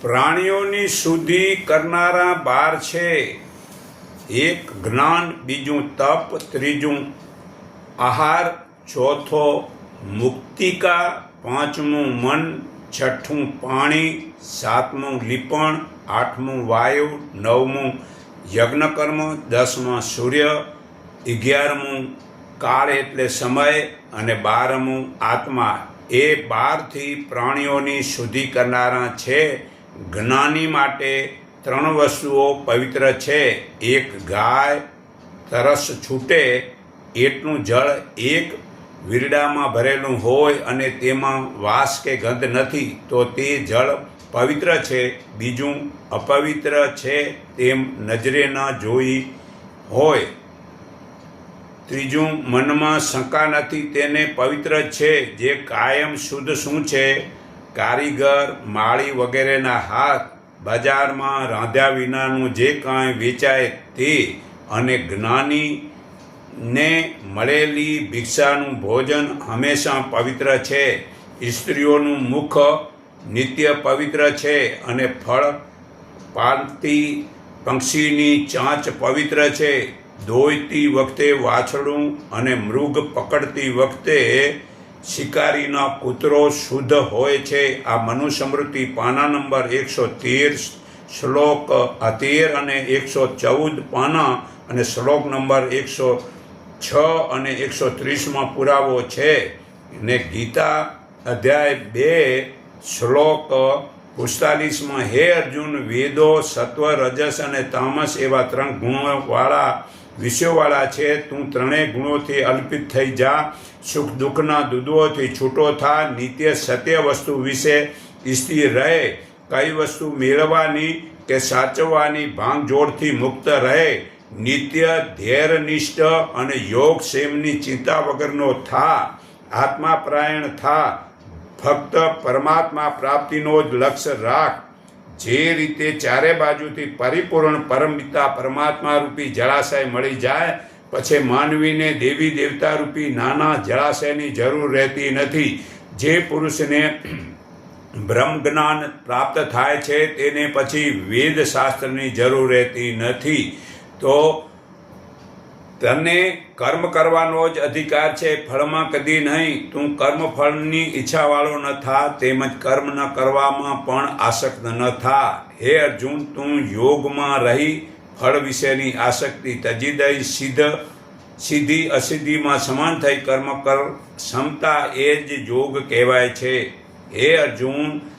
પ્રાણીઓની શુદ્ધિ કરનારા 12 છે. એક જ્ઞાન, બીજું તપ, ત્રીજું આહાર, ચોથો મુક્તિકા, પાંચમું મન, છઠ્ઠું પાણી, સાતમું લીપણ, આઠમું વાયુ, નવમું યજ્ઞકર્મ, 10મું સૂર્ય, 11મું કાળ એટલે સમય અને 12મું આત્મા. એ 12થી પ્રાણીઓની શુદ્ધિ કરનારા છે. જ્ઞાની માટે 3 વસ્તુઓ પવિત્ર છે. એક ગાય તરસ છૂટે એટલું જળ એક વીરડામાં ભરેલું હોય અને તેમાં વાસ કે ગંધ નથી તો તે જળ પવિત્ર છે. બીજું અપવિત્ર છે તેમ નજરે ન જોઈ હોય. ત્રીજું મનમાં શંકા નથી તેને પવિત્ર છે. જે કાયમ શુદ્ધ શું છે? કારીગર, માળી વગેરેના હાથ, બજારમાં રાંધ્યા વિનાનું જે કાંઈ વેચાય તે, અને જ્ઞાનીને મળેલી ભિક્ષાનું ભોજન હંમેશા પવિત્ર છે. સ્ત્રીઓનું મુખ નિત્ય પવિત્ર છે અને ફળ પાલતી પક્ષીની ચાંચ પવિત્ર છે. દોઈતી વખતે વાછડું અને મૃગ પકડતી વખતે શિકારીના કૂતરો શુદ્ધ હોય છે. આ મનુસ્મૃતિ પાના નંબર 113, શ્લોક 13 અને 114 પાના અને શ્લોક નંબર 106 અને 130માં પુરાવો છે. ને ગીતા અધ્યાય 2 શ્લોક 45માં હે અર્જુન, વેદો સત્વ, રજસ અને તામસ એવા 3 ગુણોવાળા વિષયોવાળા છે. તું 3 ગુણોથી અલ્પિત થઈ જા. સુખ દુઃખના દુદોથી છૂટો થા. નિત્ય સત્ય વસ્તુ વિશે સ્થિર રહે. કઈ વસ્તુ મેળવવાની કે સાચવવાની ભાંગજોડથી મુક્ત રહે. નિત્ય ધૈર્યનિષ્ઠ અને યોગ ક્ષેમની ચિંતા વગરનો થા. આત્માપ્રાયણ થા. ફક્ત પરમાત્મા પ્રાપ્તિનો જ લક્ષ્ય રાખ. જે રીતે ચારે બાજુથી પરિપૂર્ણ પરમપિતા પરમાત્મા રૂપી જળાશય મળી જાય પછી માનવીને દેવી દેવતા રૂપી નાના જળાશયની જરૂર રહેતી નથી. જે પુરુષને બ્રહ્મ જ્ઞાન પ્રાપ્ત થાય છે તેને પછી વેદશાસ્ત્રની જરૂર રહેતી નથી. તો તને કર્મ કરવાનો જ અધિકાર છે, ફળમાં કદી નહીં. તું કર્મફળની ઈચ્છાવાળો ન થા, તેમજ કર્મ ન કરવામાં પણ આસક્ત ન થા. હે અર્જુન, તું યોગમાં રહી ફળ વિશેની આસક્તિ તજી દઈ સીધી અસિદ્ધિમાં સમાન થઈ કર્મ કર. ક્ષમતા એ જ યોગ કહેવાય છે. હે અર્જુન,